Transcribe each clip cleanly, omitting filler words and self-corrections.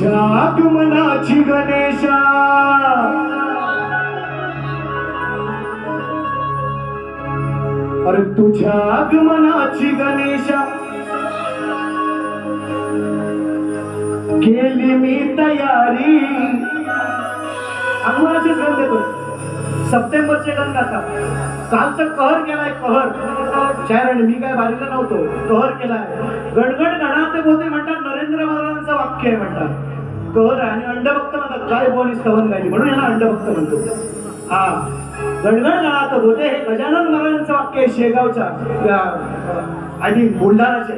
तुझ्या आगमनाची गणेशा अरे तुझ्या आगमनाची गणेशा केली मी तयारी. आगमनाचे गण देतो सप्टेंबरचे गण गाता. कालचा कहर केलाय कहर शायराने, मी काय बारीला नव्हतो, कहर केलाय. गणगण गणात बोलते म्हणतात, नरेंद्र महाराजांचं वाक्य आहे म्हणतात. कहर आणि अंडभक्त म्हणतात, काय बोली स्तवन गायली म्हणून याला अंडभक्त म्हणतो. हा गणगण गणात बोलते हे गजानन महाराजांचं वाक्य आहे. शेगावच्या आधी बुलढाणाचे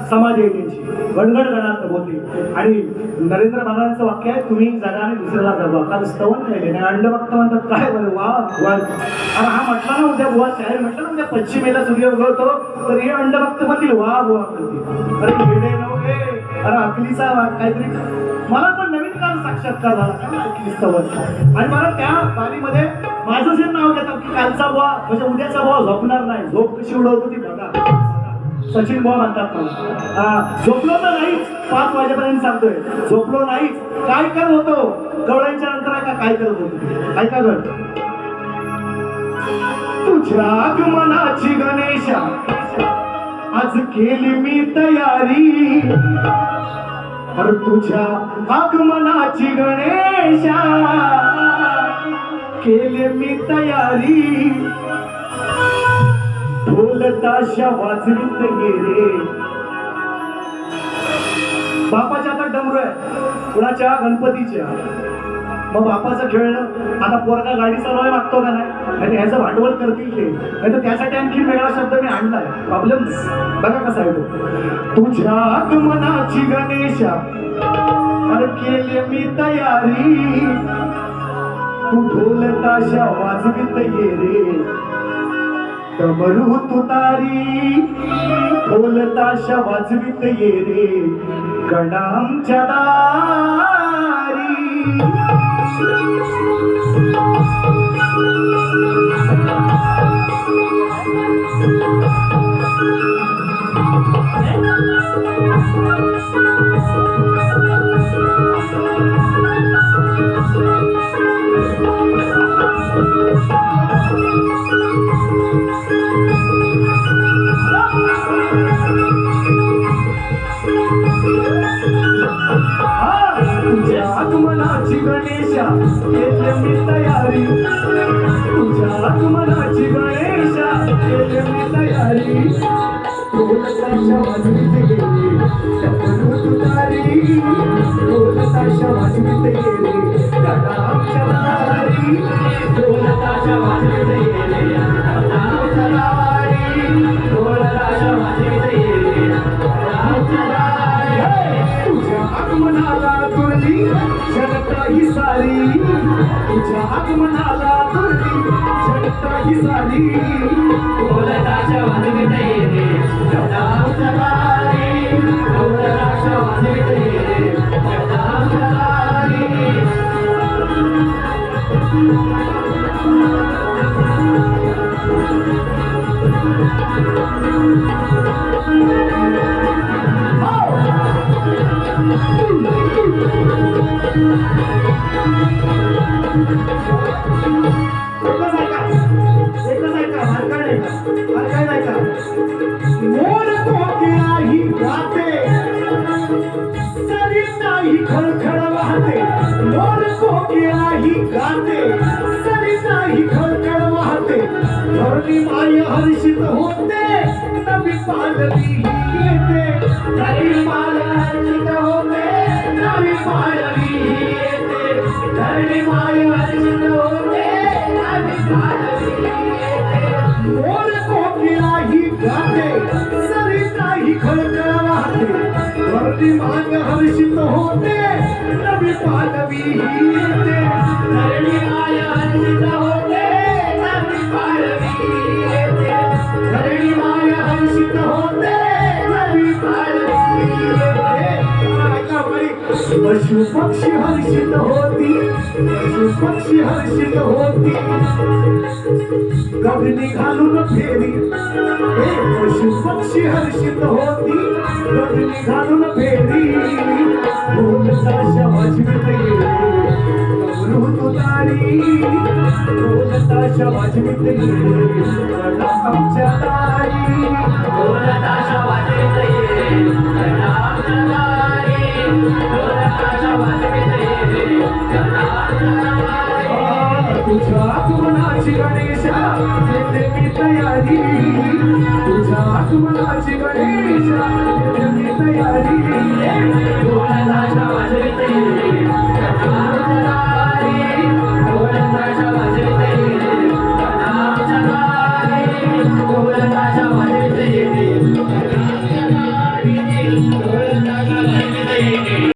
समाधी आहे त्यांची. गणगण गणात बोलते आणि नरेंद्र महाराजांचं वाक्य आहे, तुम्ही जगाने दुसऱ्याला जगवा. काल स्तवन गायले नाही, अंडभक्त म्हणतात. काय बरं वा वा. अरे हा म्हटला ना उद्या बुवा शाहीर म्हटलं ना उद्या पश्चिमेला सूर्य उगवतो तर हे अंडभक्त म्हणतील वा बुवा म्हणतील. अरे वेडे नव्हे, अरे अकलीचा काहीतरी. मला पण नवीन काल साक्षात्कार झाला का अकली स्तवन. आणि मला त्या बारीमध्ये माझं जे नाव घेतात की कालचा बुवा म्हणजे उद्याचा बुवा झोपणार नाही. झोप कशी उडवतो ती बघा. सचिन बुवा म्हणतात मला, झोपलो तर नाहीच 5 वाजेपर्यंत सांगतोय. झोपलो नाहीच. काय करत होतो गवळ्यांच्या नंतर काय करत होतो काय का गड. तुझ्या आगमनाची गणेशा आज केली मी तयारी. अरे तुझ्या आगमनाची गणेशा केली मी तयारी. ढोल ताशा वाजवीत गेले. बापाच्या आता डमरू आहे कुणाच्या गणपतीच्या. मग बापाचं खेळणं आता पोरगा गाडी चालवायला मागतो का नाही, ह्याचं भांडवल करतील ते. नाही तर त्यासाठी आणखी वेगळा शब्द मी आणलाय, प्रॉब्लेम नाही. बघा कसा आहे तो. तुझ्या आगमनाची गणेशा अरे केली मी तयारी. तू ढोल ताशा वाजवीत ये रे. डमरू तुतारी ढोल ताशा वाजवीत ये रे गणांच्या दारी. तुझ्या आगमनाची गणेशा केली मी तयारी. तुझ्या आगमनाची गणेशा केली मी तयारी. ढोल ताशा वाजवीत गेले डमरू तुतारी. ढोल ताशा वाजवीत गेले गणांच्या दारी. ढोल ताशा वाजवीत गेले गणांच्या दारी. ढोल ताशा वाजवीत गेले गणांच्या दारी. तुझ्या आगमनाला तुरली जनता ही सारी. तुझ्या आगमनाला तुरली जनता ही सारी. ढोल ताशा वाजवीत गेले गणांच्या दारी. ढोल ताशा वाजवीत गेले गणांच्या दारी. मोर कोकिळाही गाते सरिताही खळखळ वाहते. मोर कोकिळाही गाते सरिताही खळखळ वाहते. धरणी माय हर्षित होते नवी पालवी येते. धरणी माय हर्षित होते नवी पालवी येते. धरणी माय हर्षित होते नवी पालवी येते. मोर कोकिळाही गाते सरिताही खळखळ वाहते. धरणी माय हर्षित होते नवी पालवी येते. धरणी माय हर्षित होते नवी पालवी येते. धरणी माय हर्षित होते नवी पालवी येते. पशु पक्षी हर्षित होती. पशु पक्षी हर्षित होती. गगनी घालून फेरी. पशु पक्षी हर्षित होती. गगनी घालून फेरी. ढोल ताशा ताश वाजवित ये गणा आमच्या दारी ढोल ताश वाजवित ये गणा आमच्या दारी ढोल ताश वाजवित ये गणा आमच्या दारी तुझ्या आगमनाची गणेशा येते मी तयारी तुझ्या आगमनाची गणेशा येते मी तयारी